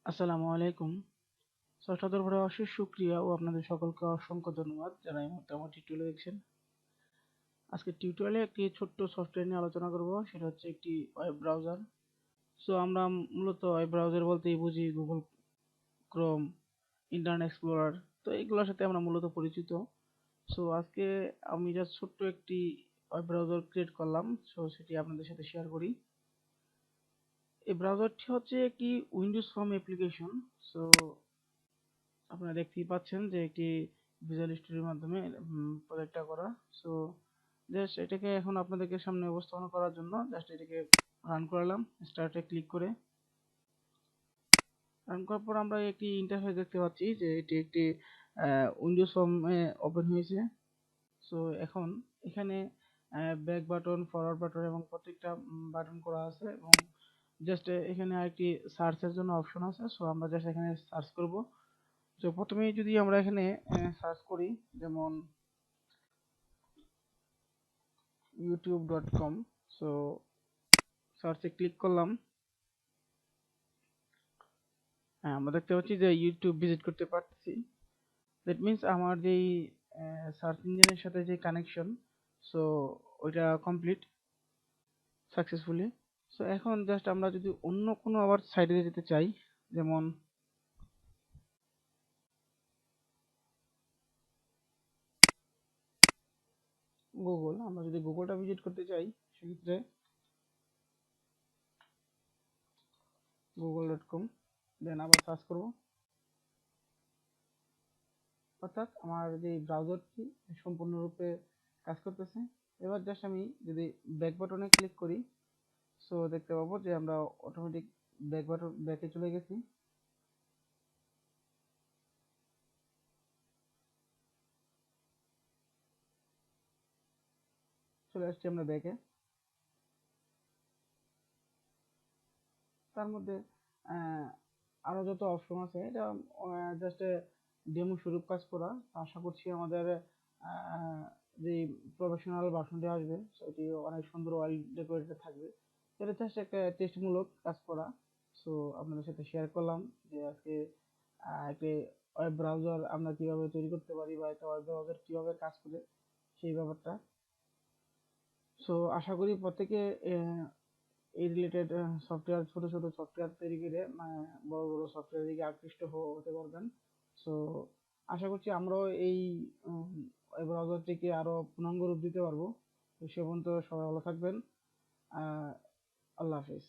আসসালামু আলাইকুম। ষষ্ঠতর ভরে অশেষ শুকরিয়া ও আপনাদের সকলকে অসংখ্য ধন্যবাদ যারা এই মুহূর্তে আমার টিউটোরিয়াল দেখছেন। আজকে টিউটোরিয়ালে একটি ছোট্ট সফটওয়্যার নিয়ে আলোচনা করব, সেটা হচ্ছে একটি ওয়েব ব্রাউজার। আমরা মূলত ওয়েব ব্রাউজার বলতেই বুঝি গুগল ক্রোম, ইন্টারনেট এক্সপ্লোরার। তো এগুলোর সাথে আমরা মূলত পরিচিত। আজকে আমি জাস্ট ছোট্ট একটি ওয়েব ব্রাউজার ক্রিয়েট করলাম, সেটি আপনাদের সাথে শেয়ার করি। এই ব্রাউজারটি হচ্ছে একটি উইন্ডোজ ফর্ম অ্যাপ্লিকেশন। সো আপনারা দেখতেই পাচ্ছেন যে একটি ভিজুয়াল স্টুডিওর মাধ্যমে প্রজেক্টটা করা। সো জাস্ট এটাকে এখন আপনাদেরকে সামনে উপস্থাপন করার জন্য জাস্ট এটাকে রান করলাম। স্টার্টে ক্লিক করে রান করার পর আমরা একটি ইন্টারফেস দেখতে পাচ্ছি যে এটি একটি উইন্ডোজ ফর্মে ওপেন হয়েছে। সো এখন এখানে ব্যাক বাটন, ফরওয়ার্ড বাটন এবং প্রত্যেকটা বাটন করা আছে এবং জাস্ট এখানে আরেকটি সার্চের জন্য অপশন আছে। সো আমরা জাস্ট এখানে সার্চ করব। তো প্রথমেই যদি আমরা এখানে সার্চ করি, যেমন youtube.com। সো সার্চে ক্লিক করলাম। হ্যাঁ, আমরা দেখতে পাচ্ছি যে ইউটিউব ভিজিট করতে পারছি। দ্যাট মিনস আমার যেই সার্চ ইঞ্জিনের সাথে যে কানেকশন, সো ওইটা কমপ্লিট সাকসেসফুলি। সো এখন জাস্ট আমরা যদি অন্য কোনো আবার সাইটে যেতে চাই, যেমন গুগল, আমরা যদি গুগলটা ভিজিট করতে চাই সেক্ষেত্রে google.com দেন আবার সার্চ করব। অর্থাৎ আমার যে ব্রাউজারটি সম্পূর্ণরূপে কাজ করতেছে। এবার জাস্ট আমি যদি ব্যাক বাটনে ক্লিক করি, সো দেখতে পাবো যে আমরা অটোমেটিক ব্যাকে চলে গেছি। চলে আসছি আমরা ব্যাকে। তার মধ্যে আরো যত অপশন আছে, এটা জাস্ট ডেমো স্বরূপ কাজ করা। আশা করছি আমাদের যে প্রফেশনাল ভার্সনটি আসবে সেটি অনেক সুন্দর ওয়েল ডেকোরেটেড থাকবে। এটা জাস্ট একটা টেস্টমূলক কাজ করা। সো আপনাদের সাথে শেয়ার করলাম যে আজকে একটি ওয়েব ব্রাউজার আমরা কিভাবে তৈরি করতে পারি বা একটা ওয়েব ব্রাউজার কিভাবে কাজ করে সেই ব্যাপারটা। সো আশা করি প্রত্যেকে এই রিলেটেড সফটওয়্যার, ছোট ছোট সফটওয়্যার তৈরি করে বড় বড় সফটওয়্যার দিকে আকৃষ্ট হতে পারবেন। সো আশা করছি আমরাও এই ব্রাউজারটিকে আরো পূর্ণাঙ্গ রূপ দিতে পারবো। তো সে পর্যন্ত সবাই ভালো থাকবেন। আল্লাহ হাফিজ।